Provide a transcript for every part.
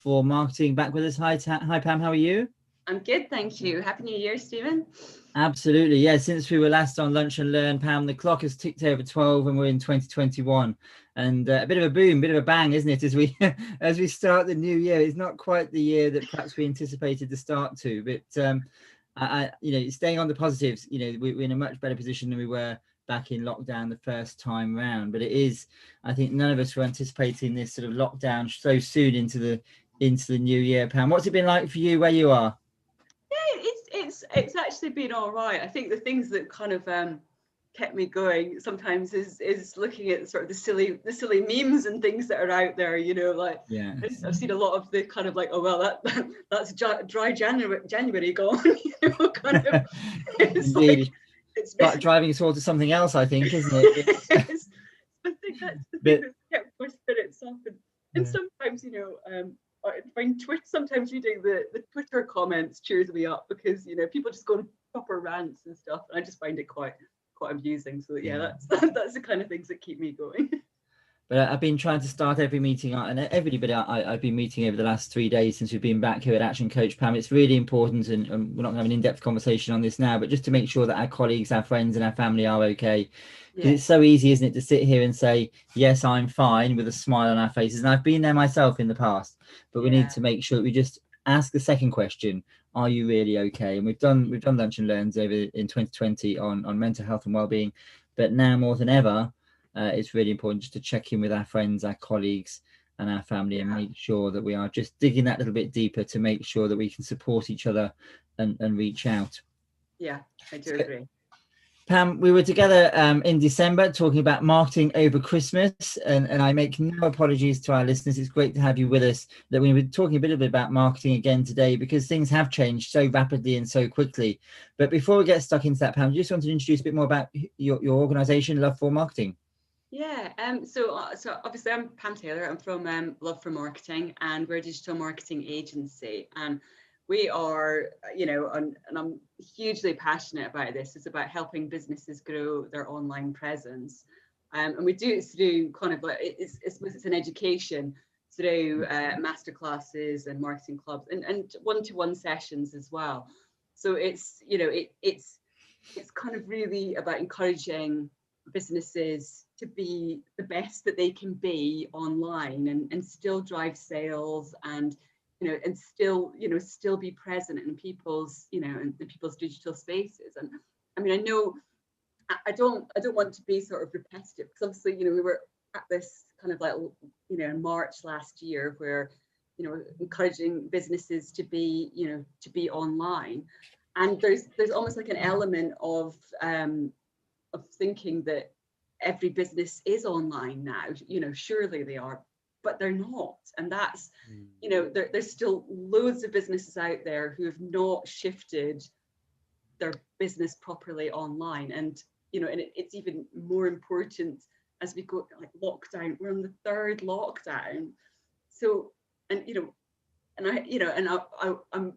for Marketing back with us. Hi, hi Pam, how are you? I'm good, thank you. Happy New Year, Stephen. Absolutely, yeah. Since we were last on Lunch and Learn, Pam, the clock has ticked over 12 and we're in 2021. And a bit of a boom, bit of a bang, isn't it, as we as we start the new year. It's not quite the year that perhaps we anticipated the start to, but staying on the positives, we're in a much better position than we were back in lockdown the first time round. But it is, I think none of us were anticipating this sort of lockdown so soon into the new year. Pam, what's it been like for you where you are? Yeah, it's actually been all right. I think the things that kind of kept me going sometimes is looking at sort of the silly memes and things that are out there. Yeah, I've seen a lot of the kind of like, oh well, that's dry January gone. Kind of. It's indeed. like it's Driving us all to something else, I think, isn't it? I think that's the thing But that's kept my spirits up, and sometimes I find sometimes reading the Twitter comments cheers me up because people just go on proper rants and stuff, and I just find it quite amusing. So yeah, that's the kind of things that keep me going. But I've been trying to start every meeting, and everybody I've been meeting over the last 3 days since we've been back here at Action Coach, Pam. It's really important, and we're not going to have an in-depth conversation on this now, but just to make sure that our colleagues, our friends, and our family are okay. Because it's so easy, isn't it, to sit here and say, yes, I'm fine, with a smile on our faces. And I've been there myself in the past, but we need to make sure that we just ask the second question: are you really okay? And we've done Lunch and Learns over in 2020 on mental health and well-being, but now more than ever, it's really important just to check in with our friends, our colleagues, and our family, and make sure that we are just digging that little bit deeper to make sure that we can support each other and reach out. Yeah, I do agree. Pam, we were together in December talking about marketing over Christmas, and I make no apologies to our listeners. It's great to have you with us. That we were talking a bit about marketing again today because things have changed so rapidly and so quickly. But before we get stuck into that, Pam, I just want to introduce a bit more about your organisation, Love for Marketing. Yeah, so obviously I'm Pam Taylor. I'm from Love for Marketing, and we're a digital marketing agency. And we are, and I'm hugely passionate about this. It's about helping businesses grow their online presence, and we do it through kind of like it's an education through masterclasses and marketing clubs and one-to-one sessions as well. So it's kind of really about encouraging businesses to be the best that they can be online and still drive sales and still be present in people's in people's digital spaces. And I mean, I don't want to be sort of repetitive because obviously we were at this kind of like in March last year where encouraging businesses to be online, and there's almost like an element of thinking that every business is online now. Surely they are, but they're not. And that's there's still loads of businesses out there who have not shifted their business properly online. And it's even more important as we go like lockdown. We're in the third lockdown, so I'm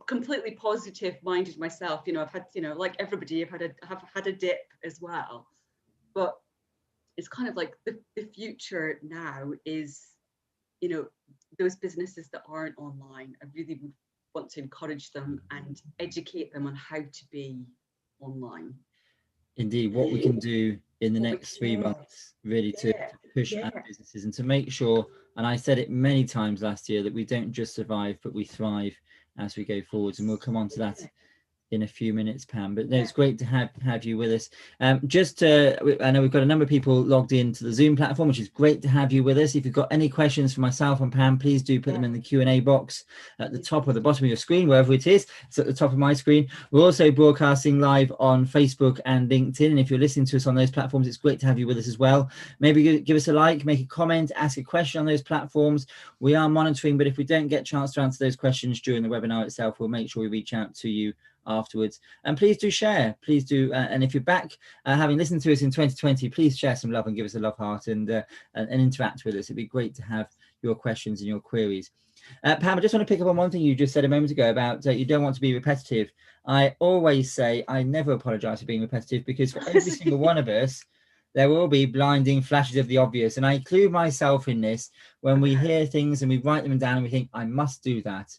completely positive minded myself. I've had like everybody, I've had a dip as well, but it's kind of like the future now is those businesses that aren't online. I really would want to encourage them and educate them on how to be online. Indeed, what we can do in the next 3 months really to push our businesses and to make sure, and I said it many times last year, that we don't just survive but we thrive as we go forwards, and we'll come on to that in a few minutes, Pam. But no, it's great to have you with us. I know we've got a number of people logged into the Zoom platform, which is great to have you with us. If you've got any questions for myself and Pam, please do put them in the Q&A box at the top or the bottom of your screen, wherever it is. It's at the top of my screen. We're also broadcasting live on Facebook and LinkedIn, and if you're listening to us on those platforms, it's great to have you with us as well. Maybe give us a like, make a comment, ask a question on those platforms. We are monitoring, but if we don't get a chance to answer those questions during the webinar itself, we'll make sure we reach out to you afterwards. And please do share, please do, and if you're back having listened to us in 2020, please share some love and give us a love heart and interact with us. It'd be great to have your questions and your queries. Pam, I just want to pick up on one thing you just said a moment ago about you don't want to be repetitive. I always say I never apologize for being repetitive, because for every single one of us there will be blinding flashes of the obvious. And I include myself in this when we hear things and we write them down and we think, I must do that.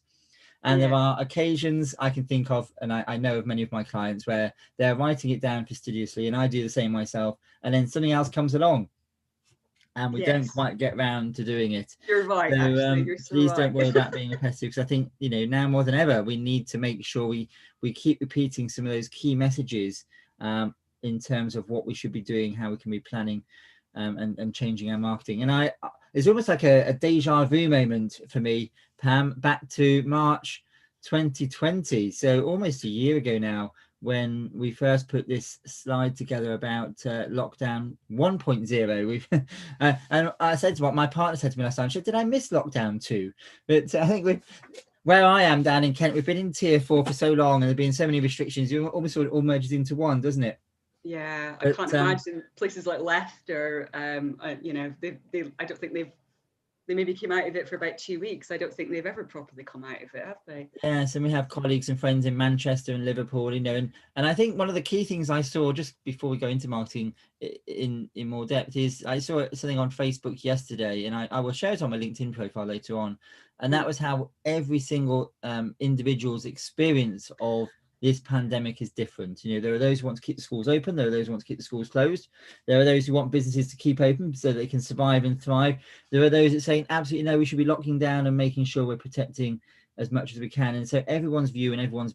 And there are occasions I can think of, and I know of many of my clients where they're writing it down fastidiously, and I do the same myself, and then something else comes along and we don't quite get round to doing it. You're right, So, actually. You're so please right. don't worry about being repetitive, because I think, you know, now more than ever, we need to make sure we keep repeating some of those key messages in terms of what we should be doing, how we can be planning and changing our marketing. And it's almost like a deja vu moment for me, Pam, back to March 2020. So almost a year ago now, when we first put this slide together about lockdown 1.0. We've and I said to my partner said to me last time, did I miss lockdown 2? But I think where I am down in Kent, we've been in tier 4 for so long, and there've been so many restrictions. You almost sort of all merges into one, doesn't it? Yeah, I can't imagine places like Leicester. You know, I don't think they maybe came out of it for about 2 weeks. I don't think they've ever properly come out of it, have they? Yes, and we have colleagues and friends in Manchester and Liverpool, you know, and I think one of the key things I saw, just before we go into marketing in more depth, is I saw something on Facebook yesterday, and I will share it on my LinkedIn profile later on, and that was how every single individual's experience of this pandemic is different. You know, there are those who want to keep the schools open, there are those who want to keep the schools closed, there are those who want businesses to keep open so they can survive and thrive, there are those that say absolutely no, we should be locking down and making sure we're protecting as much as we can. And so everyone's view and everyone's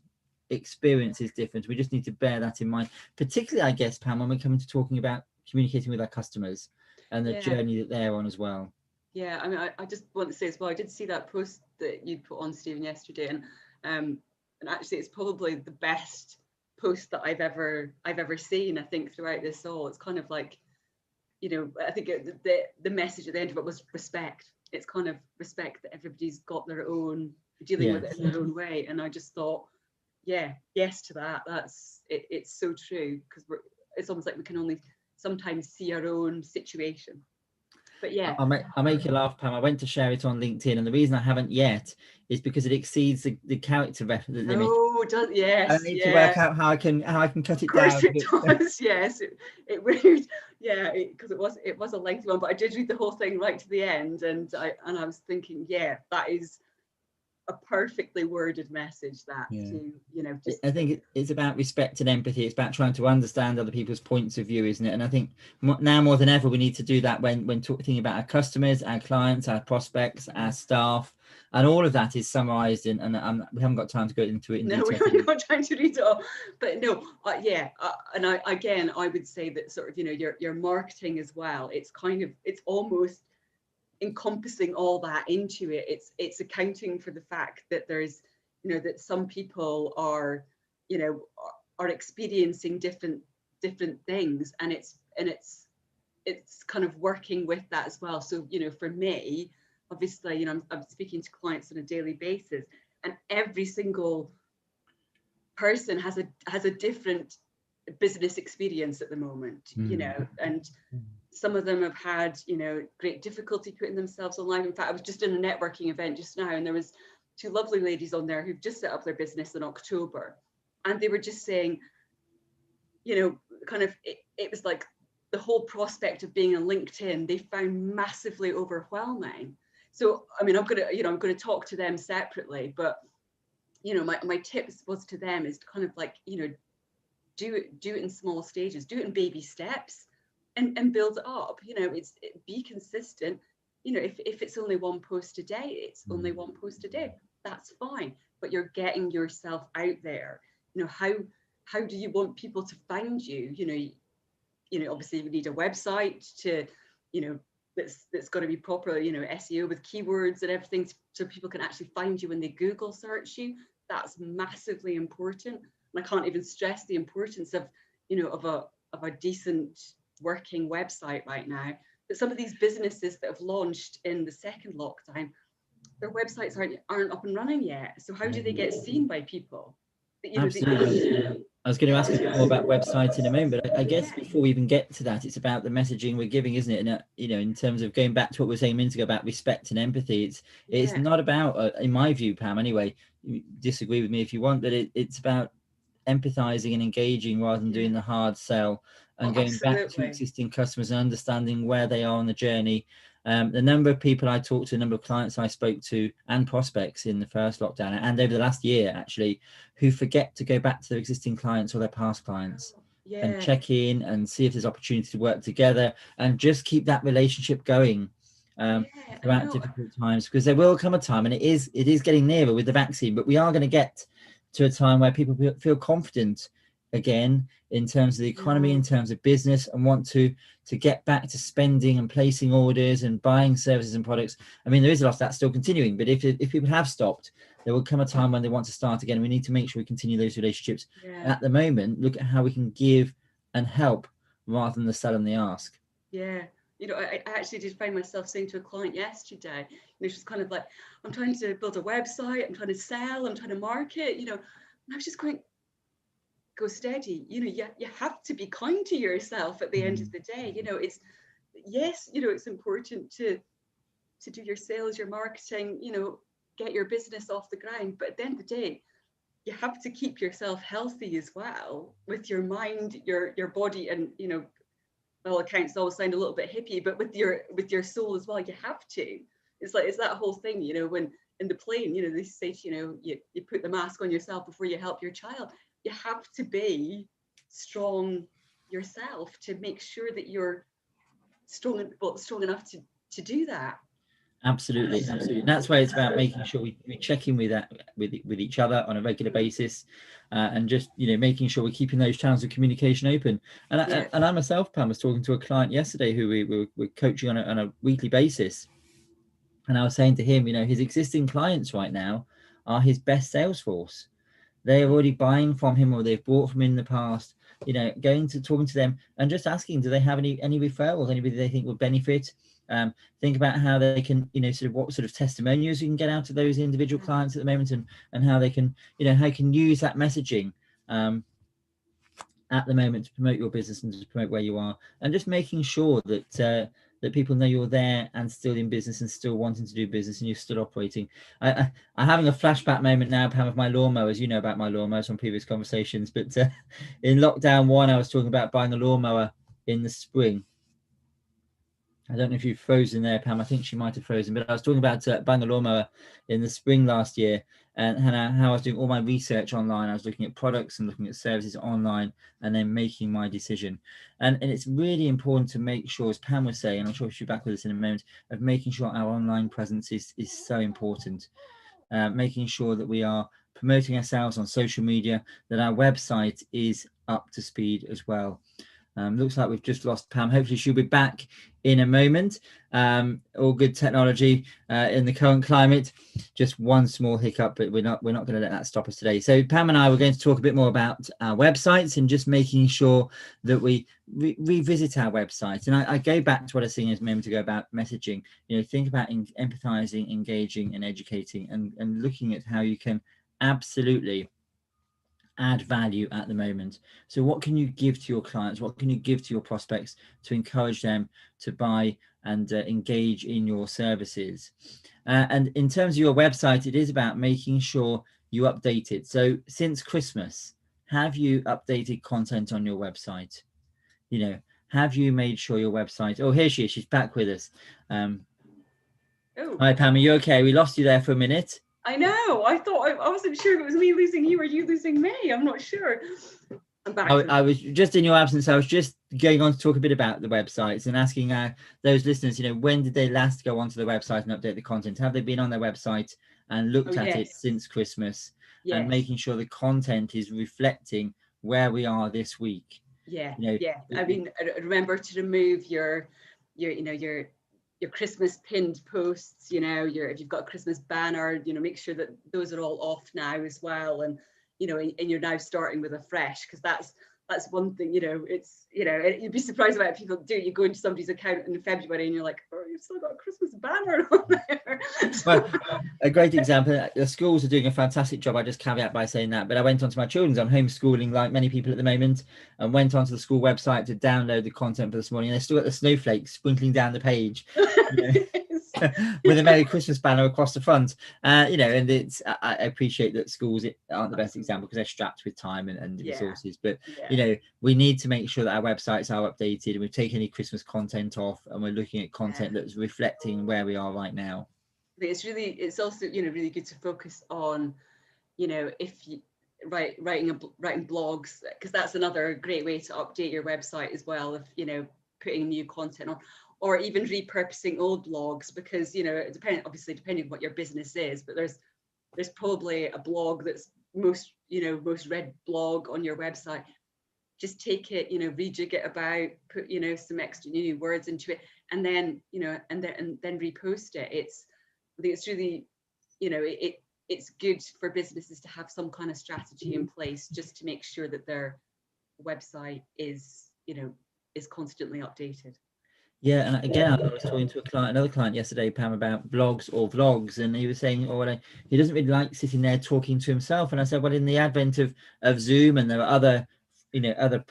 experience is different. We just need to bear that in mind, particularly, I guess, Pam, when we're coming to talking about communicating with our customers and the journey that they're on as well. Yeah, I mean, I just want to say as well, I did see that post that you put on, Stephen, yesterday, and actually it's probably the best post that I've ever seen. I think throughout this all, it's kind of like, you know, I think the message at the end of it was respect. It's kind of respect that everybody's got their own, dealing with it in their own way. And I just thought, yes to that. That's it, it's so true, because it's almost like we can only sometimes see our own situation. But yeah, I'll make you laugh, Pam. I went to share it on LinkedIn, and the reason I haven't yet is because it exceeds the character limit. Oh, yes. I need to work out how I can cut it down. Of course it does. Yes, it would. Yeah, because it was a lengthy one, but I did read the whole thing right to the end, and I was thinking, that is a perfectly worded message. That to, you know, I think it's about respect and empathy. It's about trying to understand other people's points of view, isn't it? And I think now more than ever we need to do that when thinking about our customers, our clients, our prospects, our staff, and all of that is summarized in, and we haven't got time to go into it in detail. No, we're not trying to read it all, but no, and I would say that sort of, you know, your marketing as well, it's almost encompassing all that into it. It's accounting for the fact that there's, you know, that some people are, you know, are experiencing different things, and it's kind of working with that as well. So, you know, for me, obviously, you know, I'm speaking to clients on a daily basis, and every single person has a different business experience at the moment, you know, and some of them have had, you know, great difficulty putting themselves online. In fact, I was just in a networking event just now, and there was 2 lovely ladies on there who've just set up their business in October, and they were just saying, you know, kind of it was like the whole prospect of being on LinkedIn they found massively overwhelming. So I mean, I'm gonna talk to them separately, but you know, my tips was to them is to kind of like, you know, do it in small stages, do it in baby steps, and build it up. You know, be consistent. You know, if it's only one post a day, it's only one post a day. That's fine. But you're getting yourself out there. You know, how do you want people to find you? You know, obviously we need a website to, you know, that's got to be proper, you know, SEO with keywords and everything, so people can actually find you when they Google search you. That's massively important. And I can't even stress the importance of, you know, of a decent working website right now. But some of these businesses that have launched in the second lockdown, their websites aren't up and running yet. So how do they get seen by people? You know, absolutely. I was going to ask a bit more about websites in a moment, but I guess before we even get to that, it's about the messaging we're giving, isn't it? And you know, in terms of going back to what we were saying a minute ago about respect and empathy, it's not about, in my view, Pam, anyway, you disagree with me if you want, but it's about empathizing and engaging rather than doing the hard sell. and going back to existing customers and understanding where they are on the journey. The number of people I talked to, the number of clients I spoke to and prospects in the first lockdown and over the last year actually, who forget to go back to their existing clients or their past clients and check in and see if there's opportunity to work together and just keep that relationship going throughout difficult times, because there will come a time, and it is getting nearer with the vaccine, but we are going to get to a time where people feel confident again in terms of the economy, in terms of business, and want to get back to spending and placing orders and buying services and products. I mean, there is a lot of that still continuing, but if people have stopped, there will come a time when they want to start again. We need to make sure we continue those relationships. At the moment, look at how we can give and help rather than the sell and the ask. You know, I actually did find myself saying to a client yesterday, you know, she's kind of like, I'm trying to build a website, I'm trying to sell, I'm trying to market, you know, and I was just going, go steady, you know, you have to be kind to yourself at the end of the day. You know, it's, yes, you know, it's important to do your sales, your marketing, you know, get your business off the ground, but at the end of the day, you have to keep yourself healthy as well, with your mind, your body, and, you know, all accounts always sound a little bit hippie, but with your soul as well, you have to. It's that whole thing, you know, when in the plane, you know, they say, you know, you put the mask on yourself before you help your child. You have to be strong yourself to make sure that you're strong enough to do that. Absolutely. And that's why it's about making sure we check in with each other on a regular basis, and just, you know, making sure we're keeping those channels of communication open. And I myself, Pam, was talking to a client yesterday who we were coaching on a weekly basis, and I was saying to him, you know, his existing clients right now are his best sales force. They are already buying from him, or they've bought from him in the past. You know, talking to them and just asking, do they have any referrals, anybody they think would benefit? Think about how they can, you know, sort of what sort of testimonials you can get out of those individual clients at the moment, and how they can, you know, how you can use that messaging at the moment to promote your business and to promote where you are, and just making sure that that people know you're there and still in business and still wanting to do business and you're still operating. I'm having a flashback moment now, Pam, of my lawnmowers. You know about my lawnmowers from previous conversations, but in lockdown 1, I was talking about buying a lawnmower in the spring. I don't know if you've frozen there, Pam. I think she might have frozen, but I was talking about buying a lawnmower in the spring last year, and how I was doing all my research online. I was looking at products and looking at services online, and then making my decision. And it's really important to make sure, as Pam was saying, and I'm sure she'll be back with us in a moment, of making sure our online presence is so important. Making sure that we are promoting ourselves on social media, that our website is up to speed as well. Looks like we've just lost Pam. Hopefully she'll be back in a moment. All good technology in the current climate. Just one small hiccup, but we're not going to let that stop us today. So Pam and I were going to talk a bit more about our websites and just making sure that we revisit our website. And I go back to what I was saying a moment ago about messaging. You know, think about empathizing, engaging, and educating, and looking at how you can absolutely add value at the moment. So what can you give to your clients? What can you give to your prospects to encourage them to buy and engage in your services? And in terms of your website, it is about making sure you update it. So since Christmas, have you updated content on your website? You know, have you made sure your website... Oh, here she is. She's back with us. Hi, Pam. Are you okay? We lost you there for a minute. I know. I thought I wasn't sure if it was me losing you or you losing me. I'm not sure. I'm back. I was just in your absence. I was just going on to talk a bit about the websites and asking those listeners, you know, when did they last go onto the website and update the content? Have they been on their website and looked at it since Christmas? And making sure the content is reflecting where we are this week. You know, I mean, remember to remove your Christmas pinned posts, you know, if you've got a Christmas banner, you know, make sure that those are all off now as well. And, you know, and you're now starting with a fresh, because that's one thing, you know, it's, you know, you'd be surprised about people do. You go into somebody's account in February and you're like, oh, you've still got a Christmas banner on there. Well, a great example, the schools are doing a fantastic job. I just caveat by saying that, but I went onto my children's, I'm homeschooling like many people at the moment, and went onto the school website to download the content for this morning, and they still got the snowflakes sprinkling down the page. You know? with a Merry Christmas banner across the front. You know, and it's I appreciate that schools aren't the best example because they're strapped with time and resources, but you know, we need to make sure that our websites are updated and we've taken any Christmas content off and we're looking at content that's reflecting where we are right now. I think it's also, you know, really good to focus on, you know, if you writing blogs, because that's another great way to update your website as well, if, you know, putting new content on, or even repurposing old blogs, because, you know, obviously depending on what your business is, but there's probably a blog that's most read blog on your website. Just take it, you know, rejig it about, put, you know, some extra new words into it, and then, you know, and then repost it. I think it's really, you know, it's good for businesses to have some kind of strategy in place just to make sure that their website is, you know, is constantly updated. Yeah, and again, I was talking to another client yesterday, Pam, about blogs or vlogs, and he was saying, he doesn't really like sitting there talking to himself. And I said, well, in the advent of Zoom, and there are other, you know, other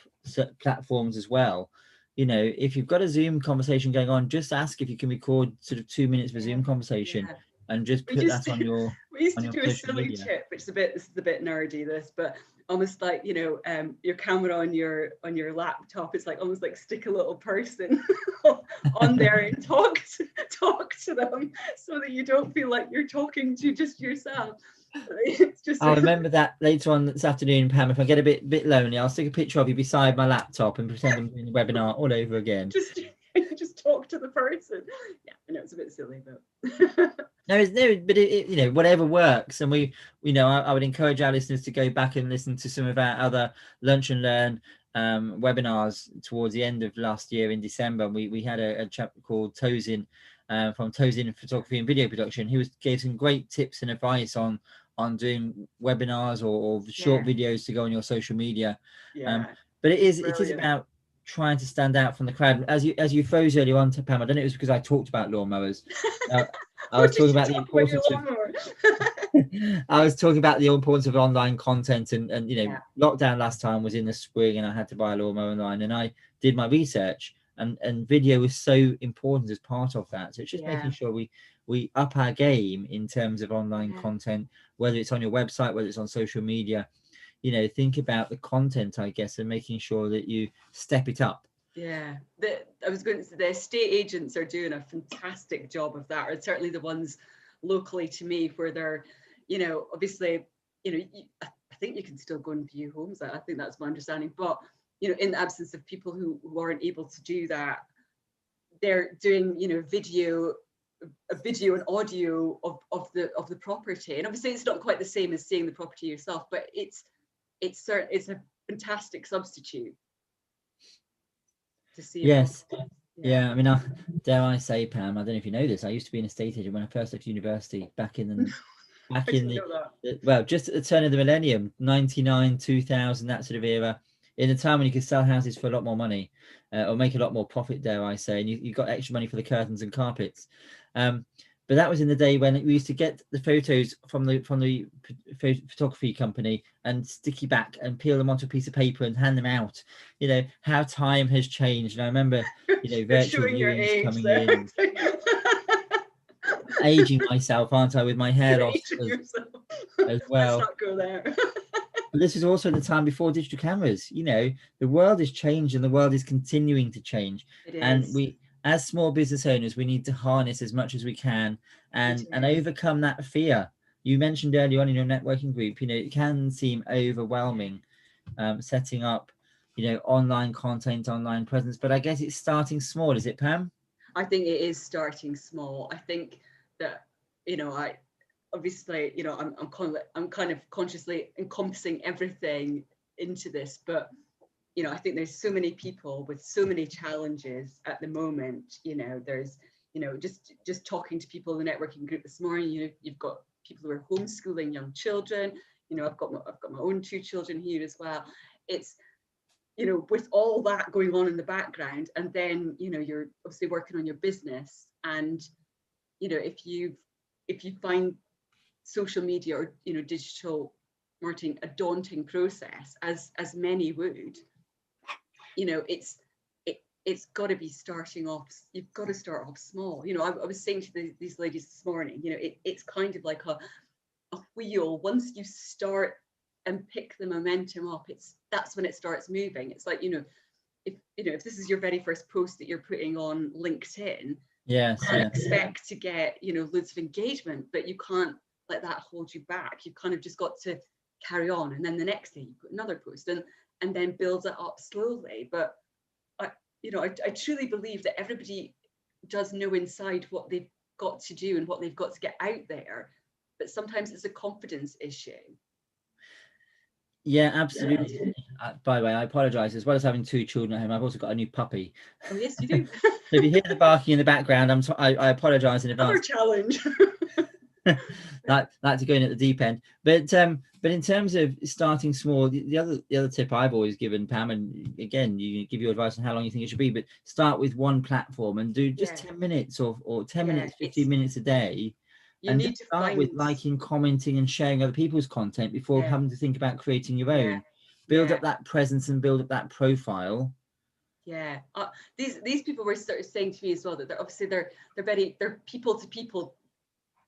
platforms as well, you know, if you've got a Zoom conversation going on, just ask if you can record sort of 2 minutes of a Zoom conversation and just put that on your we used to do a social silly media. tip, which is this is a bit nerdy, but almost like, you know, your camera on your laptop, it's like almost like stick a little person on there and talk to them, so that you don't feel like you're talking to just yourself. It's just I'll remember that later on this afternoon, Pam. If I get a bit lonely, I'll stick a picture of you beside my laptop and pretend I'm doing the webinar all over again. Just talk to the person. Yeah, I know it's a bit silly, but No, but you know, whatever works. And we, you know, I would encourage our listeners to go back and listen to some of our other Lunch and Learn webinars towards the end of last year in December. We had a chap called Tozin from Tozin Photography and Video Production, who gave some great tips and advice on doing webinars or short videos to go on your social media. But it is about trying to stand out from the crowd. As you froze earlier on to Pam, I don't know if it was because I talked about lawnmowers. I was talking about the importance of I was talking about the importance of online content, and you know, lockdown last time was in the spring and I had to buy a lawnmower online, and I did my research, and video was so important as part of that. So it's just making sure we up our game in terms of online content, whether it's on your website, whether it's on social media. You know, think about the content, I guess, and making sure that you step it up. Yeah, I was going to say the estate agents are doing a fantastic job of that, or certainly the ones locally to me, where they're, you know, obviously, you know, I think you can still go and view homes. I think that's my understanding. But, you know, in the absence of people who aren't able to do that, they're doing, you know, video and audio of the property. And obviously, it's not quite the same as seeing the property yourself, but it's a fantastic substitute. Yes. Yeah, I mean, dare I say, Pam, I don't know if you know this, I used to be an estate agent when I first left university back in the well, just at the turn of the millennium, 99, 2000, that sort of era, in a time when you could sell houses for a lot more money, or make a lot more profit, dare I say, and you got extra money for the curtains and carpets. But that was in the day when we used to get the photos from the photography company and sticky back and peel them onto a piece of paper and hand them out. You know how time has changed. And I remember, you know, virtual viewings coming in. Aging myself, aren't I, with my hair loss as well. Let's not go there. But this is also the time before digital cameras. You know, the world has changed and the world is continuing to change. And we, as small business owners, we need to harness as much as we can and overcome that fear. You mentioned earlier on in your networking group, you know, it can seem overwhelming setting up, you know, online content, online presence, but I guess it's starting small. Is it, Pam? I think it is starting small. I think that, you know, obviously, you know, I'm kind of consciously encompassing everything into this, but you know, I think there's so many people with so many challenges at the moment. You know, there's, you know, just talking to people in the networking group this morning, you know, you've got people who are homeschooling young children. You know, I've got my own 2 children here as well. It's, you know, with all that going on in the background, and then, you know, you're obviously working on your business, and, you know, if you find social media or, you know, digital marketing a daunting process, as many would, you know, it's it's got to be starting off, you've got to start off small. You know, I was saying to these ladies this morning, you know, it's kind of like a wheel. Once you start and pick the momentum up, that's when it starts moving. It's like, you know, if this is your very first post that you're putting on LinkedIn, yes, you expect to get, you know, loads of engagement, but you can't let that hold you back. You've kind of just got to carry on, and then the next day you put another post, and then build it up slowly. But I truly believe that everybody does know inside what they've got to do and what they've got to get out there, but sometimes it's a confidence issue. Yeah, absolutely. By the way, I apologize. As well as having 2 children at home, I've also got a new puppy. Oh yes, you do. So if you hear the barking in the background, I apologize in Another advance. challenge. Like to go in at the deep end, but in terms of starting small, the other tip I've always given, Pam, and again, you give your advice on how long you think it should be, but start with one platform and do just 10 minutes or 10 minutes, 15 minutes a day. You And need to start with liking, commenting, and sharing other people's content before having to think about creating your own. Build up that presence and build up that profile. Yeah, these people were sort of saying to me as well that they're people to people,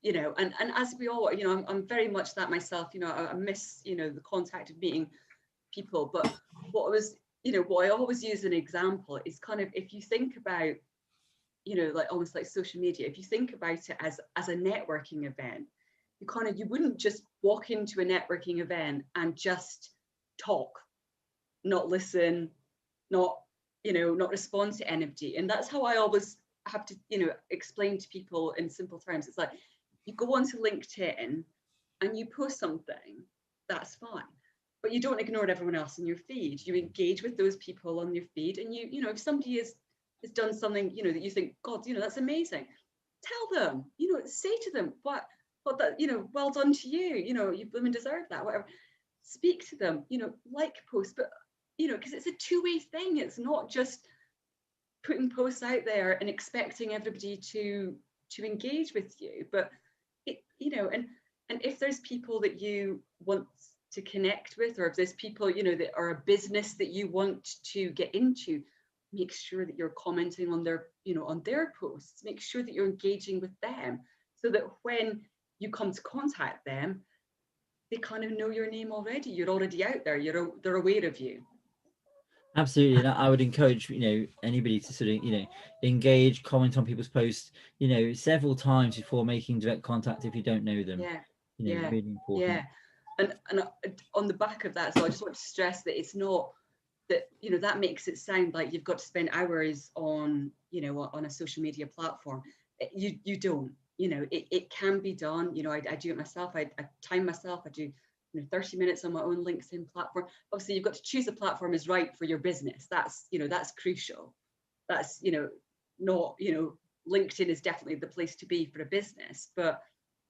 you know, and as we all, you know, I'm very much that myself. You know, I miss, you know, the contact of meeting people. But what I always use an example is kind of, if you think about, you know, like almost like social media, if you think about it as a networking event, you wouldn't just walk into a networking event and just talk, not listen, not respond to anybody. And that's how I always have to, you know, explain to people in simple terms. It's like, you go onto LinkedIn and you post something, that's fine, but you don't ignore everyone else in your feed. You engage with those people on your feed, and you know, if somebody has done something, you know, that you think, God, you know, that's amazing, tell them, you know, say to them, what that, you know, well done to you, you know, you blooming deserve that, whatever. Speak to them, you know, like posts, but you know, because it's a two-way thing. It's not just putting posts out there and expecting everybody to engage with you, but it, you know, and if there's people that you want to connect with, or if there's people, you know, that are a business that you want to get into, make sure that you're commenting on their, you know, on their posts. Make sure that you're engaging with them, so that when you come to contact them, they kind of know your name already. You're already out there. They're aware of you. Absolutely, and I would encourage, you know, anybody to sort of, you know, engage, comment on people's posts, you know, several times before making direct contact if you don't know them. You know, really important. And on the back of that, so I just want to stress that it's not that, you know, that makes it sound like you've got to spend hours on, you know, on a social media platform. You don't. You know, it can be done. You know, I do it myself. I time myself. I do, you know, 30 minutes on my own LinkedIn platform. Obviously, you've got to choose a platform is right for your business. That's, you know, that's crucial. That's, you know, not, you know, LinkedIn is definitely the place to be for a business, but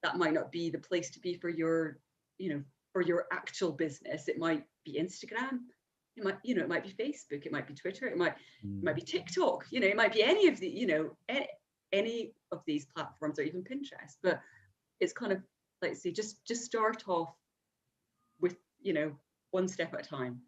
that might not be the place to be for your, you know, for your actual business. It might be Instagram. It might, you know, it might be Facebook. It might be Twitter. It might be TikTok. You know, it might be any of the, you know, any of these platforms, or even Pinterest. But it's kind of, like, say, just start off with, you know, one step at a time.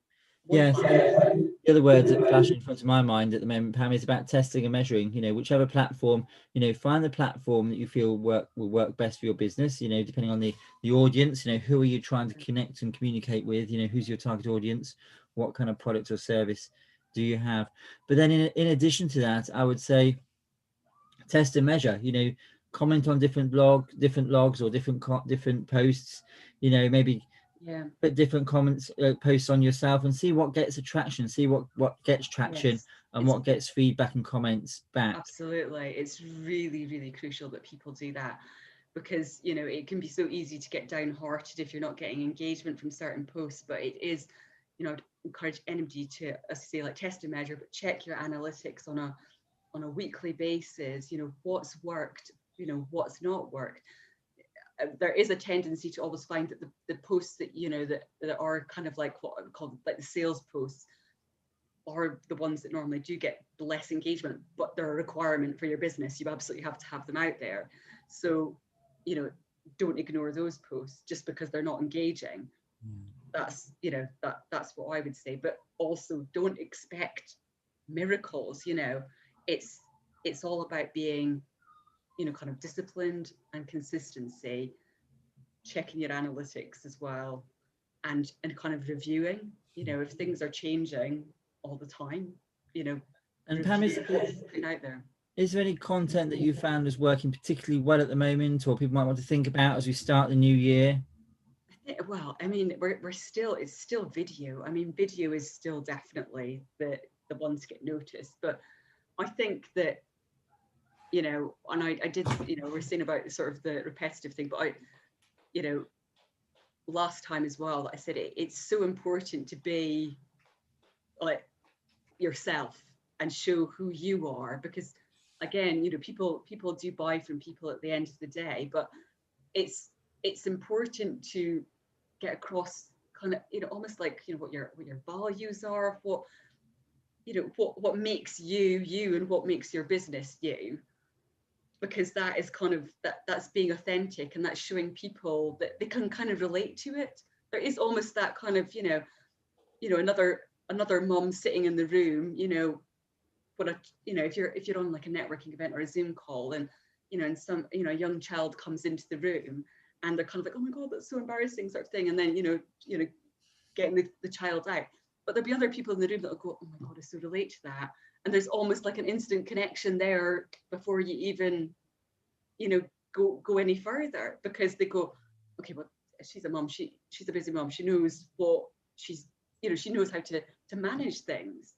Yes, the other words that flash in front of my mind at the moment, Pam, is about testing and measuring. You know, whichever platform, you know, find the platform that you feel will work best for your business. You know, depending on the audience. You know, who are you trying to connect and communicate with? You know, who's your target audience? What kind of product or service do you have? But then, in addition to that, I would say test and measure. You know, comment on different logs or different posts. You know, maybe put different comments, posts on yourself, and see what gets attraction, see what gets traction, and what gets feedback and comments back. Absolutely. It's really, really crucial that people do that, because, you know, it can be so easy to get downhearted if you're not getting engagement from certain posts. But it is, you know, I'd encourage anybody to, as I say, like, test and measure, but check your analytics on a weekly basis. You know, what's worked, you know, what's not worked. There is a tendency to always find that the posts that, you know, that are kind of like what I would call like the sales posts are the ones that normally do get less engagement, but they're a requirement for your business. You absolutely have to have them out there. So, you know, don't ignore those posts just because they're not engaging. That's, you know, that's what I would say. But also, don't expect miracles. It's all about being, kind of disciplined and consistency, checking your analytics as well, and kind of reviewing, if things are changing all the time, And Pam, review what's putting out there. is there any content that you found is working particularly well at the moment, or people might want to think about as we start the new year? Well, I mean, it's still video. I mean, video is still definitely the one to get noticed. But I think that, and I did, we're saying about sort of the repetitive thing, but last time as well, I said it's so important to be like yourself and show who you are, because again, people do buy from people at the end of the day, but it's important to get across kind of, almost like, what your values are, what makes you and what makes your business you, because that is kind of that's being authentic, and that's showing people that they can kind of relate to it. There is almost that kind of, another mom sitting in the room, when if you're on like a networking event or a Zoom call, and and some a young child comes into the room, and they're kind of like, oh my god, that's so embarrassing, sort of thing, and then getting the child out. But there'll be other people in the room that'll go, oh my god, I so relate to that, and there's almost like an instant connection there before you even go any further, because they go, okay, well, she's a mom, she's a busy mom, she knows what she's she knows how to manage things.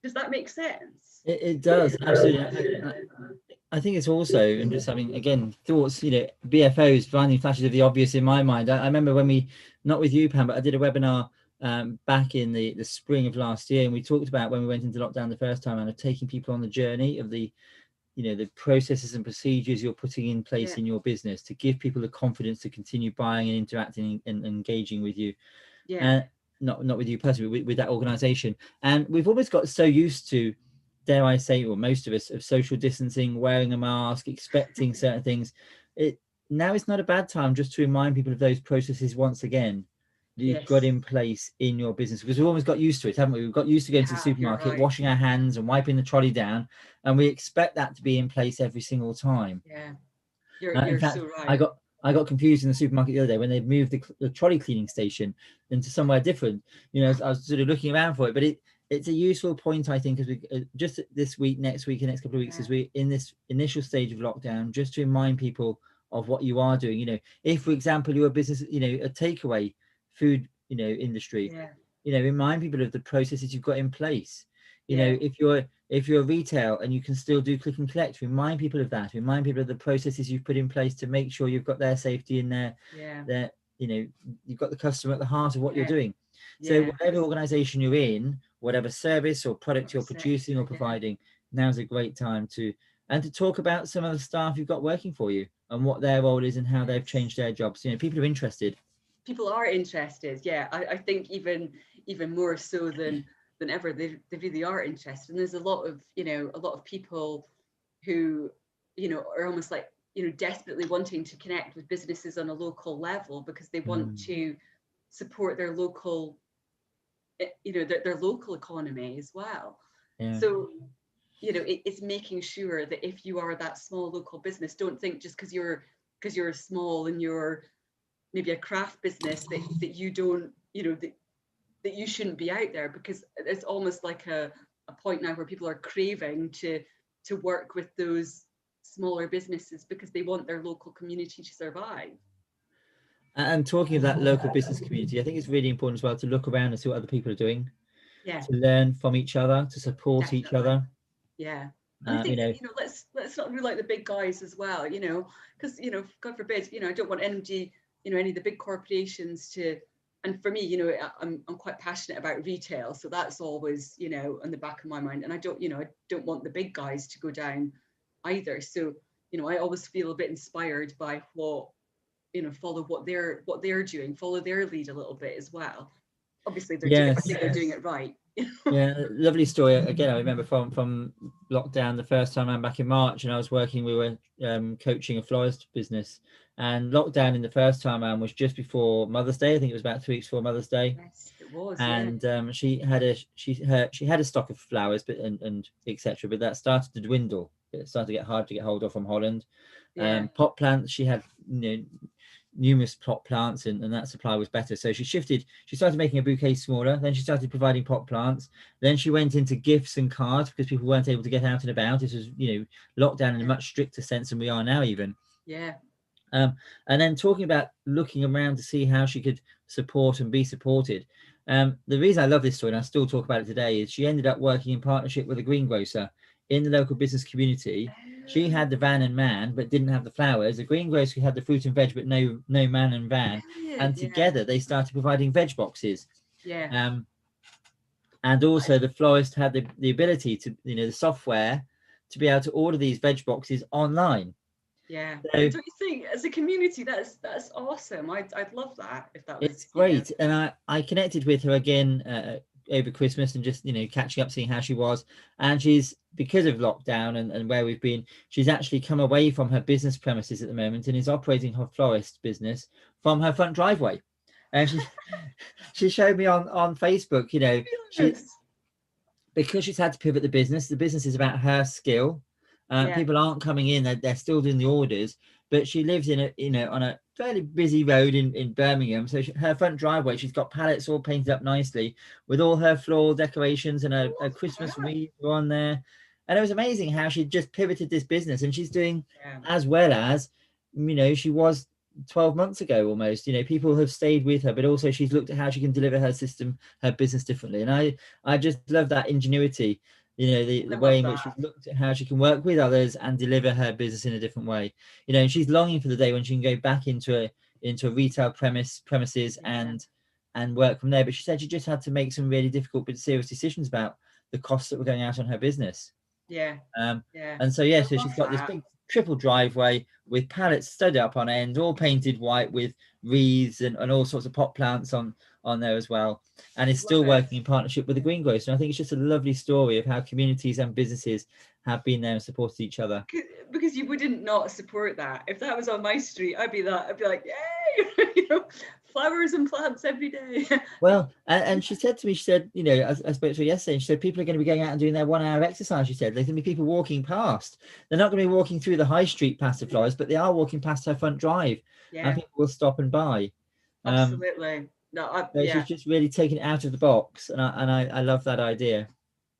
Does that make sense? It does, absolutely. I think it's also, and just having again thoughts, BFOs, finding flashes of the obvious in my mind. I remember when we, not with you, Pam, but I did a webinar back in the spring of last year, and we talked about when we went into lockdown the first time, and of taking people on the journey of the the processes and procedures you're putting in place in your business to give people the confidence to continue buying and interacting and engaging with you. Not with you personally, with that organization. And we've always got so used to, dare I say, or most of us, of social distancing, wearing a mask, expecting certain things. Now it's not a bad time just to remind people of those processes once again that you've got in place in your business, because we've always got used to it, haven't we? We've got used to going to the supermarket, washing our hands and wiping the trolley down, and we expect that to be in place every single time. You're in fact, so right. I got confused in the supermarket the other day when they moved the trolley cleaning station into somewhere different. I was sort of looking around for it, but it's a useful point, I think, as we just this week, next week, and next couple of weeks, as we in this initial stage of lockdown, just to remind people of what you are doing. If, for example, you're a business, a takeaway food, industry, remind people of the processes you've got in place. If you're retail and you can still do click and collect, remind people of that. Remind people of the processes you've put in place to make sure you've got their safety in there. You've got the customer at the heart of what you're doing. So whatever organization you're in, whatever service or product you're producing or providing, now's a great time to talk about some of the staff you've got working for you and what their role is and how they've changed their jobs. People are interested. People are interested. I think even more so than ever, they really are interested. And there's a lot of people who are almost like desperately wanting to connect with businesses on a local level, because they want to support their local their local economy as well. So it's making sure that if you are that small local business, don't think just because you're small and you're maybe a craft business that you don't that you shouldn't be out there, because it's almost like a point now where people are craving to work with those smaller businesses because they want their local community to survive. And talking of that local business community, I think it's really important as well to look around and see what other people are doing, to learn from each other, to support each other. And I think let's not be like the big guys as well, because God forbid, I don't want any of the big corporations to. And for me, I'm quite passionate about retail, so that's always on the back of my mind. And I don't want the big guys to go down either. So I always feel a bit inspired by what follow what they're doing, follow their lead a little bit as well. Obviously, I think they're doing it right. Lovely story. Again, I remember from lockdown the first time I'm back in March, and I was working. We were coaching a florist business, and lockdown in the first time around was just before Mother's Day. I think it was about 3 weeks before Mother's Day. Yes, it was. And she had a stock of flowers, but and etc. But that started to dwindle. It started to get hard to get hold of from Holland. Pot plants, she had numerous pot plants, and that supply was better. So she started making a bouquet smaller. Then she started providing pot plants. Then she went into gifts and cards because people weren't able to get out and about. This was lockdown in a much stricter sense than we are now even. And then talking about looking around to see how she could support and be supported. The reason I love this story, and I still talk about it today, is she ended up working in partnership with a greengrocer in the local business community. She had the van and man, but didn't have the flowers. The greengrocer had the fruit and veg, but no man and van. And together they started providing veg boxes. And also the florist had the ability to, the software to be able to order these veg boxes online. So, don't you think, as a community, that's awesome? I'd love that if that was. It's great, and I connected with her again over Christmas and just catching up, seeing how she was. And she's, because of lockdown and where we've been, she's actually come away from her business premises at the moment and is operating her florist business from her front driveway. And she showed me on Facebook, because she's had to pivot the business is about her skill. People aren't coming in, they're still doing the orders, but she lives in on a fairly busy road in Birmingham. So her front driveway, she's got pallets all painted up nicely with all her floral decorations and a Christmas wreath on there. And it was amazing how she just pivoted this business, and she's doing as well as she was 12 months ago almost. People have stayed with her, but also she's looked at how she can deliver her business differently. And I just love that ingenuity, the way in which she's looked at how she can work with others and deliver her business in a different way. And she's longing for the day when she can go back into a retail premises and work from there. But she said she just had to make some really difficult but serious decisions about the costs that were going out on her business. And so so she's got this big triple driveway with pallets stood up on end, all painted white with wreaths and all sorts of pot plants on there as well, and is still working in partnership with the greengrocer. And I think it's just a lovely story of how communities and businesses have been there and supported each other. Because you wouldn't not support that. If that was on my street, I'd be like, yay, flowers and plants every day. Well, and she said to me, I spoke to her yesterday, and she said people are going to be going out and doing their 1 hour exercise. She said there's going to be people walking past. They're not going to be walking through the high street past the florist, but they are walking past her front drive, and people will stop and buy. Absolutely. She's just really taken it out of the box, and I love that idea.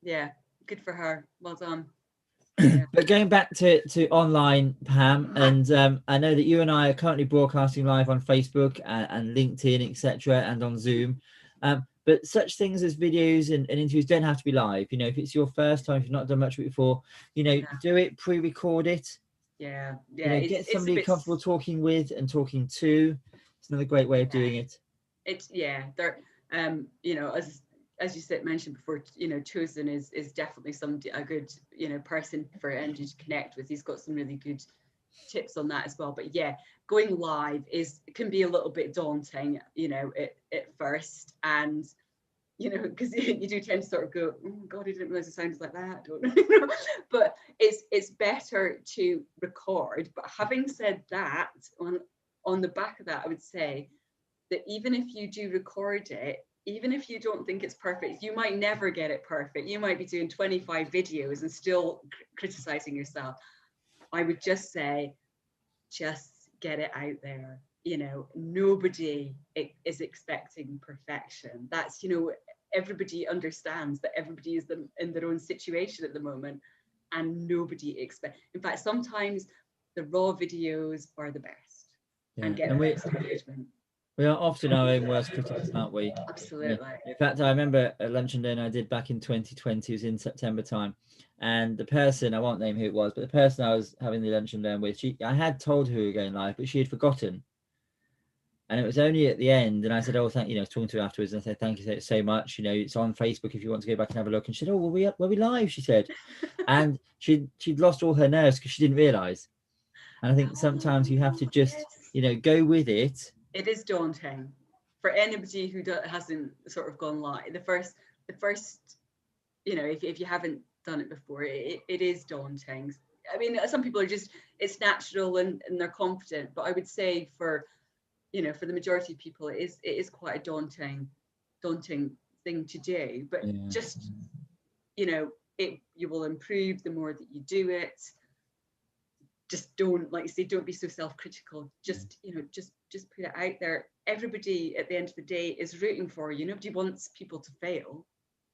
Good for her. Well done. But going back to online, Pam, and I know that you and I are currently broadcasting live on Facebook and LinkedIn, etc., and on Zoom. But such things as videos and interviews don't have to be live. If it's your first time, if you've not done much of it before, do it, pre-record it. Get somebody comfortable talking with and talking to. It's another great way of doing it. As you mentioned before, Chosen is definitely a good person for Andrew to connect with. He's got some really good tips on that as well. But going live can be a little bit daunting, at first, and because you do tend to sort of go, oh God, I didn't realize it sounded like that. But it's better to record. But having said that, on the back of that, I would say that even if you do record it, even if you don't think it's perfect, you might never get it perfect. You might be doing 25 videos and still criticizing yourself. I would just say, just get it out there. Nobody is expecting perfection. That's, everybody understands that everybody is in their own situation at the moment, and nobody expects. In fact, sometimes the raw videos are the best and get the best engagement. We are often our own worst critics, aren't we? Absolutely. In fact, I remember a luncheon dinner I did back in 2020. It was in September time. And the person, I won't name who it was, but the person I was having the luncheon dinner with, I had told her we were going live, but she had forgotten. And it was only at the end, and I said, talking to her afterwards, and I said, thank you so much. It's on Facebook if you want to go back and have a look. And she said, were we live? She said. And she'd lost all her nerves because she didn't realise. And I think sometimes you have to just, go with it. It is daunting for anybody who hasn't sort of gone live. The first, if you haven't done it before, it is daunting. I mean, some people are just, it's natural and they're confident, but I would say for, you know, for the majority of people, it is quite a daunting thing to do. But Yeah. just, you know, you will improve the more that you do it. Just don't, like you say, don't be so self-critical. Just, you know, just put it out there. Everybody at the end of the day is rooting for you. Nobody wants people to fail.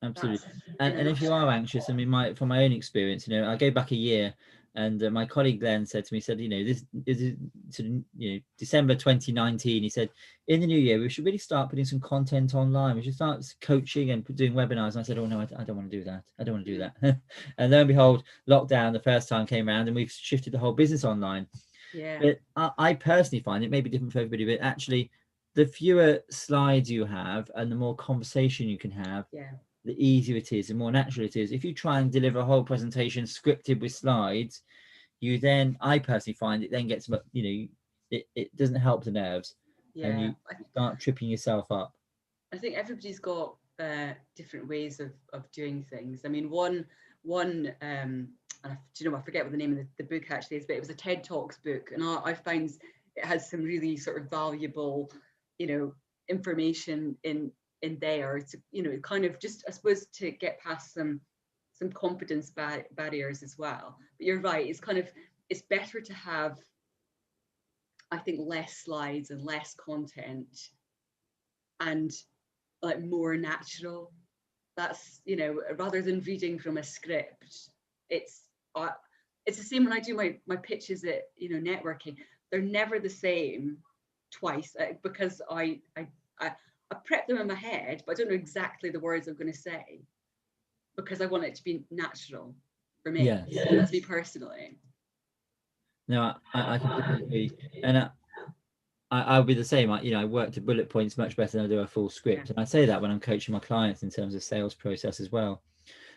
Absolutely. That's, And if you are anxious, I mean, from my own experience, you know, I go back a year, and my colleague Glenn said to me, said, you know, this is sort of, you know, December 2019. He said, in the new year, we should really start putting some content online. We should start coaching and doing webinars. And I said, oh no, I don't want to do that. I don't want to do that. And lo and behold, lockdown the first time came around, and we've shifted the whole business online. yeah. But I personally find it may be different for everybody, but actually, the fewer slides you have and the more conversation you can have, Yeah. the easier it is, the more natural it is. If you try and deliver a whole presentation scripted with slides, I personally find it then gets, you know, it doesn't help the nerves, and you start tripping yourself up. I think everybody's got different ways of doing things. I mean, one do you know, I forget what the name of the book actually is, but it was a TED Talks book, and I find it has some really sort of valuable, you know, information in there to, you know, kind of just, I suppose, to get past some confidence barriers as well. But you're right, it's better to have, I think, less slides and less content and like more natural. That's, you know, rather than reading from a script. It's the same when I do my pitches at, you know, networking. They're never the same twice, because I prep them in my head, but I don't know exactly the words I'm going to say, because I want it to be natural for me. Yeah. That's me personally. No, I completely agree, and I'll be the same. You know, I work to bullet points much better than I do a full script, and I say that when I'm coaching my clients in terms of sales process as well.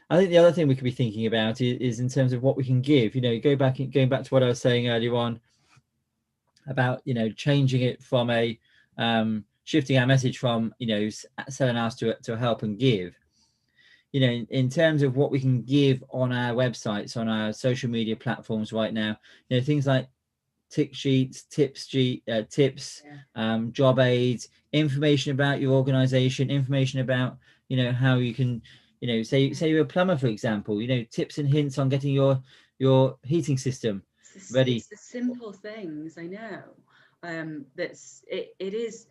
I think the other thing we could be thinking about is in terms of what we can give. You know, going back to what I was saying earlier on about, you know, changing it from shifting our message from, you know, selling us to help and give. You know, in terms of what we can give on our websites, on our social media platforms right now, you know, things like tick sheets, tips, job aids, information about your organization, information about, you know, how you can, you know, say you're a plumber, for example, you know, tips and hints on getting your heating system ready. It's the simple things, I know. It is,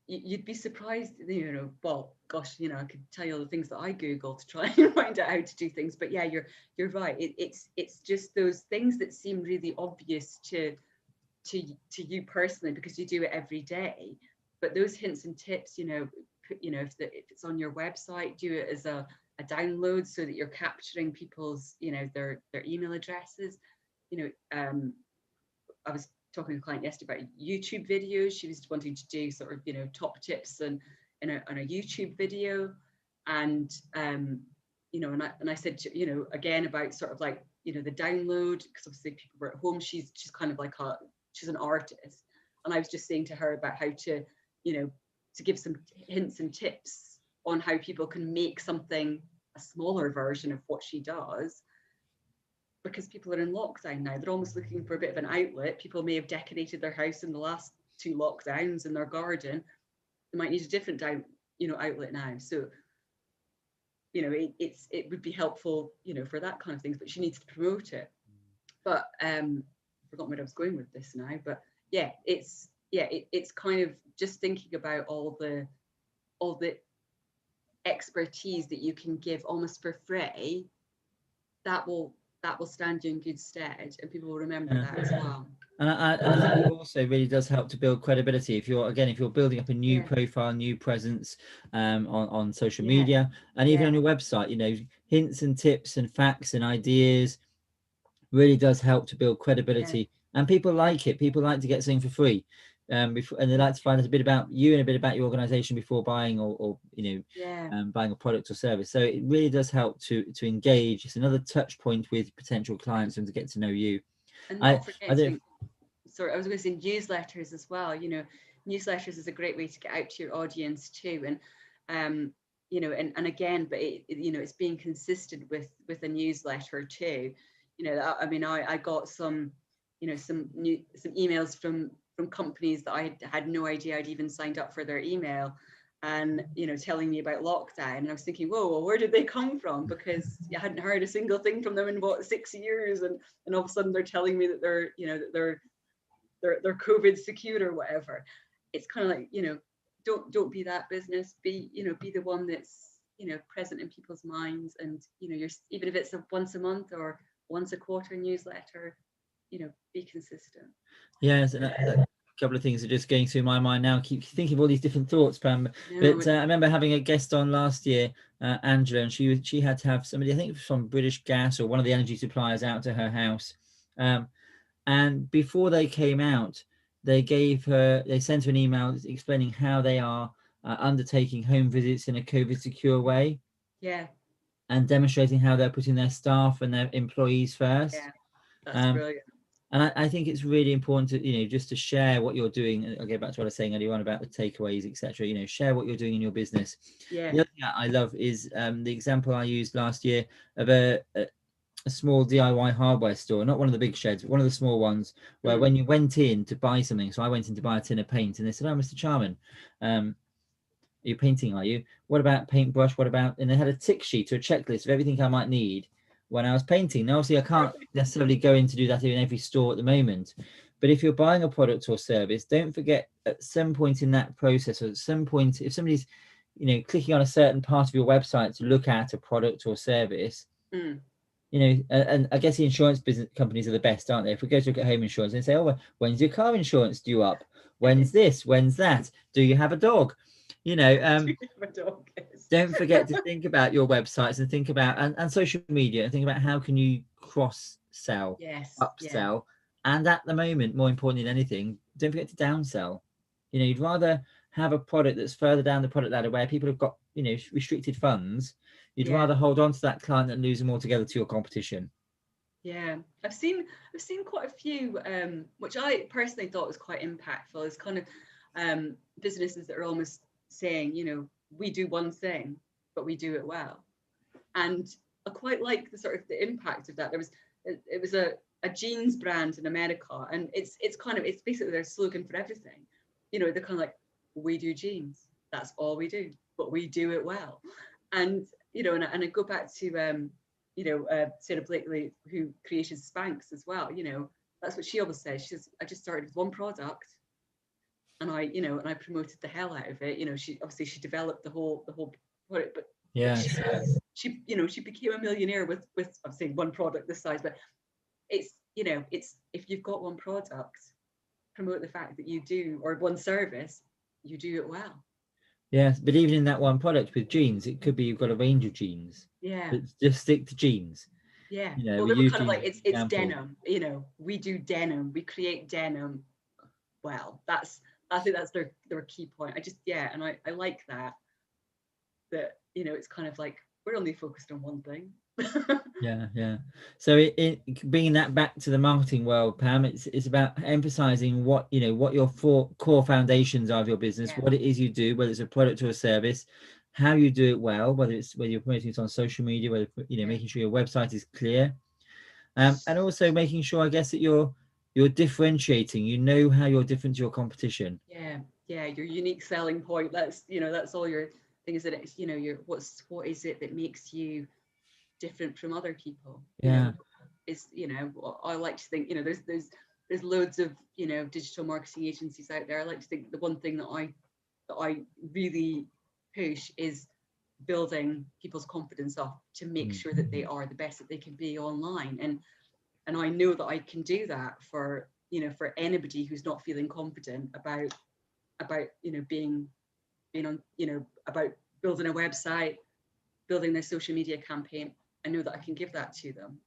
you'd be surprised, you know, well, gosh, you know, I could tell you all the things that I Google to try and find out how to do things, but yeah, you're right. It's just those things that seem really obvious to you personally because you do it every day. But those hints and tips, you know, if it's on your website, do it as a download so that you're capturing people's, you know, their email addresses. You know, I was talking to a client yesterday about YouTube videos. She was wanting to do sort of, you know, top tips and on a YouTube video, and you know, and I said, you know, again about sort of like, you know, the download, because obviously people were at home. She's kind of like she's an artist, and I was just saying to her about how to, you know, to give some hints and tips on how people can make something, a smaller version of what she does, because people are in lockdown now. They're almost looking for a bit of an outlet. People may have decorated their house in the last 2 lockdowns in their garden. They might need a different outlet now. So, you know, it would be helpful, you know, for that kind of things, but she needs to promote it. But I've forgotten where I was going with this now. But yeah, it's kind of just thinking about all the expertise that you can give almost for free. That will stand you in good stead, and people will remember that as well. And I think it also really does help to build credibility. If you're building up a new profile, new presence on social media, and even on your website, you know, hints and tips and facts and ideas really does help to build credibility. And people like it. People like to get something for free. And they like to find out a bit about you and a bit about your organization before buying or you know, buying a product or service. So it really does help to engage. It's another touch point with potential clients and to get to know you. And not forgetting, sorry, I was going to say newsletters as well. You know, newsletters is a great way to get out to your audience too. And you know, and again, but you know, it's being consistent with a newsletter too. I mean, I got some emails from companies that I had no idea I'd even signed up for their email, and telling me about lockdown, and I was thinking, whoa, well, where did they come from? Because I hadn't heard a single thing from them in what, 6 years, and all of a sudden they're telling me that they're COVID secure or whatever. It's kind of like, don't be that business. Be the one that's present in people's minds, and you're, even if it's a once a month or once a quarter newsletter, be consistent. Yes, and a couple of things are just going through my mind now. I keep thinking of all these different thoughts, Pam. But I remember having a guest on last year, Angela, and she had to have somebody, I think from British Gas or one of the energy suppliers, out to her house. And before they came out, they sent her an email explaining how they are undertaking home visits in a COVID secure way. Yeah. And demonstrating how they're putting their staff and their employees first. Yeah, that's brilliant. And I think it's really important to, just to share what you're doing. I'll go back to what I was saying earlier on about the takeaways, etc. Share what you're doing in your business. Yeah. The other thing I love is the example I used last year of a small DIY hardware store, not one of the big sheds, but one of the small ones, where when you went in to buy something, so I went in to buy a tin of paint, and they said, "Oh, Mr. Charman, you're painting, are you? What about paintbrush? What about?" And they had a tick sheet or a checklist of everything I might need when I was painting. Now, obviously, I can't necessarily go in to do that in every store at the moment. But if you're buying a product or service, don't forget at some point in that process, or at some point, if somebody's, clicking on a certain part of your website to look at a product or service, and I guess the insurance business companies are the best, aren't they? If we go to look at home insurance and say, "Oh, well, when's your car insurance due up? When's this? When's that? Do you have a dog?" Don't forget to think about your websites and think about and social media, and think about how can you cross sell, upsell, and at the moment, more importantly than anything, don't forget to downsell. You'd rather have a product that's further down the product ladder where people have got restricted funds. You'd rather hold on to that client than lose them altogether to your competition. Yeah, I've seen quite a few, which I personally thought was quite impactful. Is kind of businesses that are almost saying, we do one thing, but we do it well. And I quite like the impact of that. It was a jeans brand in America, and it's basically their slogan for everything. They're kind of like, we do jeans, that's all we do, but we do it well. And and I go back to Sarah Blakely, who created Spanx as well. That's what she always says. She says, I just started with one product, and I promoted the hell out of it. She developed the whole product, but she became a millionaire with I'm saying one product this size, but it's if you've got one product, promote the fact that you do, or one service, you do it well. Yes, but even in that one product with jeans, it could be you've got a range of jeans. Yeah. But just stick to jeans. Yeah. Well, they were kind of like, it's denim. We do denim. We create denim. Well, I think that's their key point. And I like that it's kind of like we're only focused on one thing. Yeah. So bringing that back to the marketing world, Pam, it's about emphasizing what your core foundations are of your business, what it is you do, whether it's a product or a service, how you do it well, whether you're promoting it on social media, whether making sure your website is clear, and also making sure, I guess, that you're differentiating. How you're different to your competition. Yeah, your unique selling point. That's all your thing is that it's what is it that makes you different from other people. I like to think there's loads of digital marketing agencies out there. I like to think the one thing that I really push is building people's confidence up to make sure that they are the best that they can be online, and I know that I can do that for anybody who's not feeling confident about being on about building a website, building their social media campaign. I know that I can give that to them.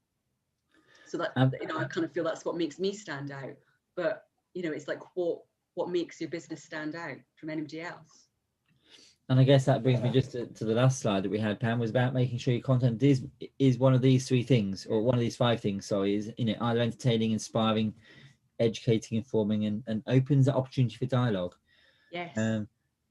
So that I kind of feel that's what makes me stand out. But it's like what makes your business stand out from anybody else. And I guess that brings me just to the last slide that we had, Pam, was about making sure your content is one of these three things, or one of these five things, sorry, is either entertaining, inspiring, educating, informing, and opens the opportunity for dialogue. Yes. And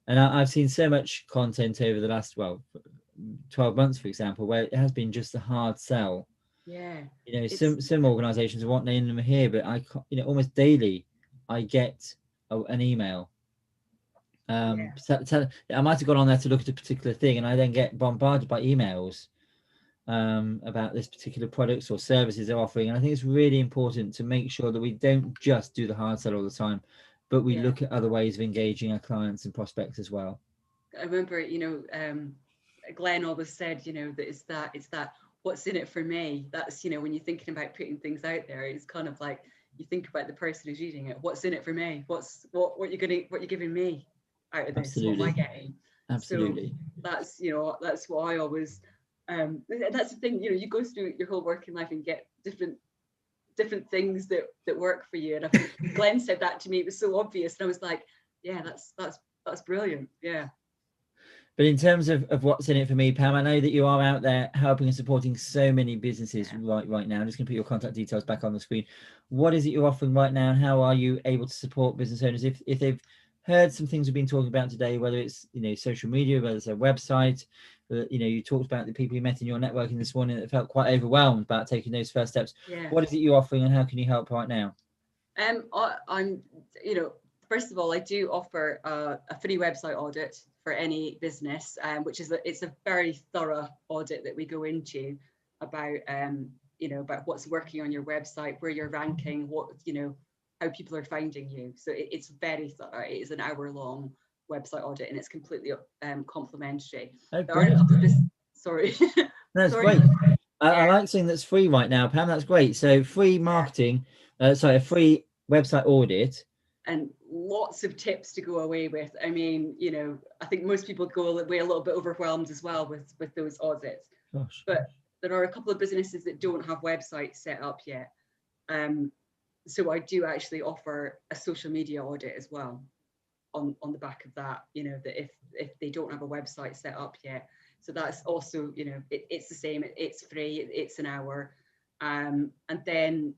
I've seen so much content over the last 12 months, for example, where it has been just a hard sell. Yeah. You know, It's some organisations, I won't name them here, but I, you know, almost daily, I get an email. yeah. I might have gone on there to look at a particular thing, and I then get bombarded by emails about this particular products or services they're offering. And I think it's really important to make sure that we don't just do the hard sell all the time, but we Yeah. look at other ways of engaging our clients and prospects as well. I remember, Glenn always said, that it's that what's in it for me. That's, when you're thinking about putting things out there, it's kind of like you think about the person who's reading it. What's in it for me? What you're giving me out of this? What am I Absolutely. getting? Absolutely. So that's what I always. That's the thing. You go through your whole working life and get different things that work for you. And I think Glenn said that to me. It was so obvious, and I was like, yeah, that's brilliant. Yeah. But in terms of what's in it for me, Pam, I know that you are out there helping and supporting so many businesses right now. I'm just going to put your contact details back on the screen. What is it you're offering right now, and how are you able to support business owners if they've heard some things we've been talking about today, whether it's, social media, whether it's a website, you talked about the people you met in your networking this morning that felt quite overwhelmed about taking those first steps. Yeah. What is it you're offering, and how can you help right now? I'm, first of all, I do offer a free website audit for any business, which is it's a very thorough audit that we go into about, about what's working on your website, where you're ranking, how people are finding you. So it's very thorough. It is an hour-long website audit, and it's completely complimentary. Oh, There are a couple of sorry. That's Sorry. great. I like something that's free right now, Pam. That's great. So free marketing, a free website audit. And lots of tips to go away with. I mean, I think most people go away a little bit overwhelmed as well with those audits. Gosh. But there are a couple of businesses that don't have websites set up yet. So I do actually offer a social media audit as well on the back of that, that if they don't have a website set up yet. So that's also, it's the same, it's free, it's an hour. And then,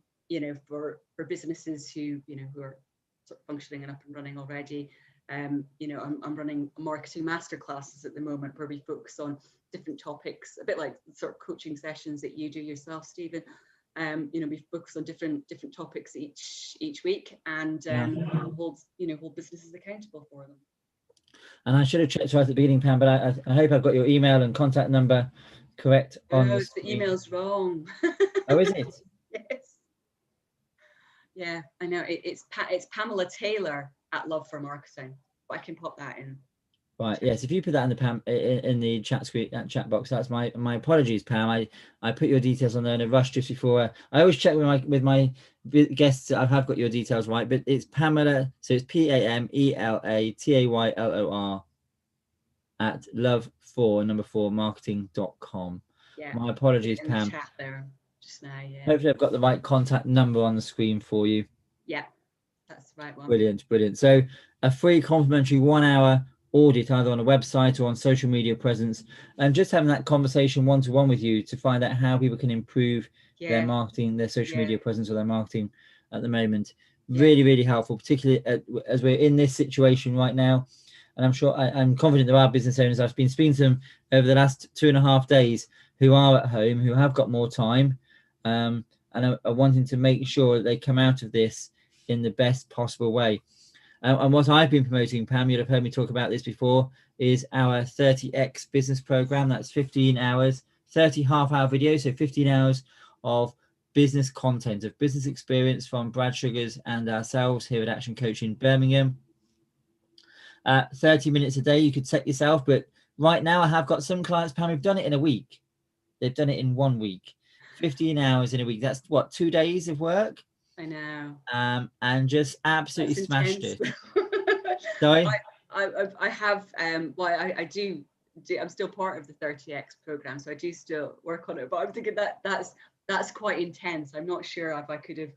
for businesses who are sort of functioning and up and running already, I'm running marketing masterclasses at the moment where we focus on different topics, a bit like sort of coaching sessions that you do yourself, Stephen. We focus on different topics each week, and hold businesses accountable for them. And I should have checked right at the beginning, Pam, but I hope I've got your email and contact number correct on the screen. The email's wrong. Oh, is it? Yes. Yeah, I know. It's Pamela Taylor at Love for Marketing. But I can pop that in. Right. Yes. If you put that in the Pam in the chat screen, that chat box, that's my apologies, Pam. I put your details on there in a rush just before. I always check with my guests. I have got your details right, but it's Pamela. So it's PAMELATAYLOR at love4marketing.com. Yeah. My apologies, in Pam. The chat there just now. Yeah. Hopefully, I've got the right contact number on the screen for you. Yeah, that's the right one. Brilliant. So a free complimentary 1 hour audit either on a website or on social media presence, and just having that conversation one-to-one with you to find out how people can improve their marketing, their social media presence, or their marketing at the moment. Really helpful, particularly as we're in this situation right now. And I'm sure I'm confident there are business owners. I've been speaking to them over the last 2.5 days who are at home, who have got more time, and are wanting to make sure that they come out of this in the best possible way. And what I've been promoting, Pam, you'll have heard me talk about this before, is our 30x business program. That's 15 hours, 30 half-hour videos, so 15 hours of business content, of business experience from Brad Sugars and ourselves here at Action Coaching Birmingham. 30 minutes a day you could set yourself, but right now I have got some clients, Pam, who've done it in a week. They've done it in 1 week. 15 hours in a week. That's what, 2 days of work? I know. And just absolutely smashed it. Sorry? I have, I do, I'm still part of the 30x program, so I do still work on it, but I'm thinking that's quite intense. I'm not sure if I could have.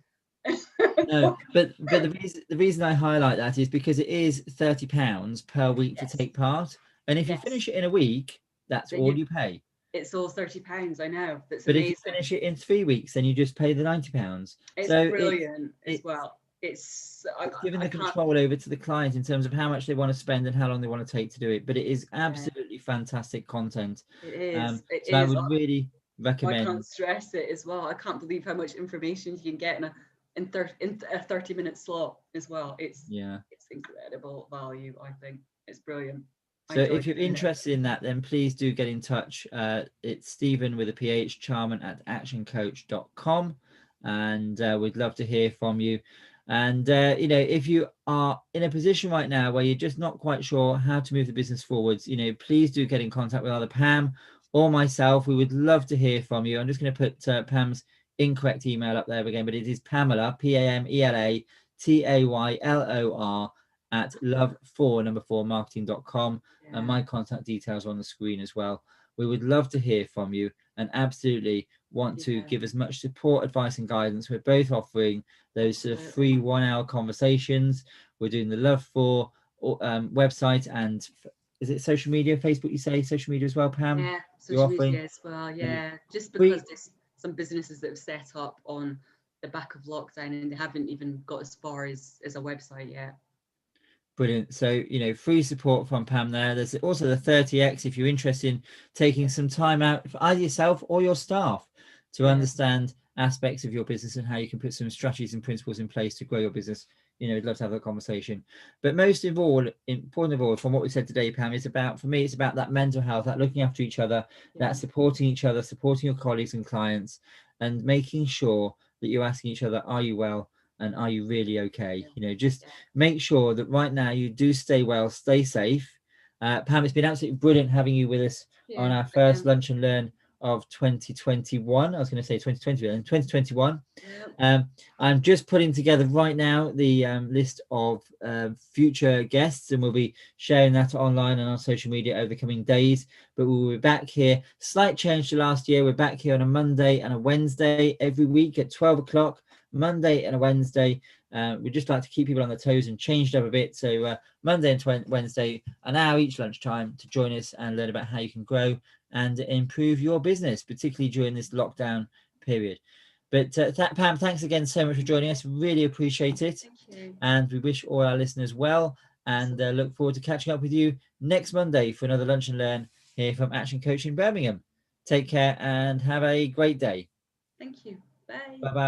No, but the reason I highlight that is because it is £30 per week to take part. And if you finish it in a week, that's then all you pay. It's all £30, I know. That's but amazing. If you finish it in 3 weeks, then you just pay the £90. It's so brilliant as well. It's giving the control over to the client in terms of how much they want to spend and how long they want to take to do it. But it is absolutely fantastic content. It is. I would recommend. can't stress it as well. I can't believe how much information you can get in a 30-minute slot as well. It's incredible value. I think it's brilliant. So if you're interested in that, then please do get in touch. It's Stephen with a PH, Charman at actioncoach.com. And we'd love to hear from you. And, if you are in a position right now where you're just not quite sure how to move the business forwards, please do get in contact with either Pam or myself. We would love to hear from you. I'm just going to put Pam's incorrect email up there again, but it is Pamela, PAMELA at love4marketing.com. And my contact details are on the screen as well. We would love to hear from you and absolutely want to give as much support, advice and guidance. We're both offering those sort of free 1 hour conversations. We're doing the Love For website, and is it social media, Facebook, you say social media as well, Pam? Yeah, social media as well. Yeah, just because there's some businesses that have set up on the back of lockdown and they haven't even got as far as a website yet. Brilliant. So, free support from Pam there. There's also the 30X if you're interested in taking some time out for either yourself or your staff to understand aspects of your business and how you can put some strategies and principles in place to grow your business. I'd love to have a conversation. But most of all, important of all, from what we said today, Pam, for me, it's about that mental health, that looking after each other, that supporting each other, supporting your colleagues and clients, and making sure that you're asking each other, are you well? And are you really okay? Just make sure that right now you do stay well, stay safe. Pam, it's been absolutely brilliant having you with us on our first Lunch and Learn of 2021. I was going to say 2020, and 2021. I'm just putting together right now the list of future guests, and we'll be sharing that online and on social media over the coming days. But we'll be back here. Slight change to last year. We're back here on a Monday and a Wednesday every week at 12 o'clock. Monday and a Wednesday. We'd just like to keep people on their toes and change it up a bit. So Monday and Wednesday, an hour each lunchtime to join us and learn about how you can grow and improve your business, particularly during this lockdown period. But Pam, thanks again so much for joining us. Really appreciate it. Thank you. And we wish all our listeners well, and look forward to catching up with you next Monday for another Lunch and Learn here from Action Coaching Birmingham. Take care and have a great day. Thank you. Bye. Bye-bye.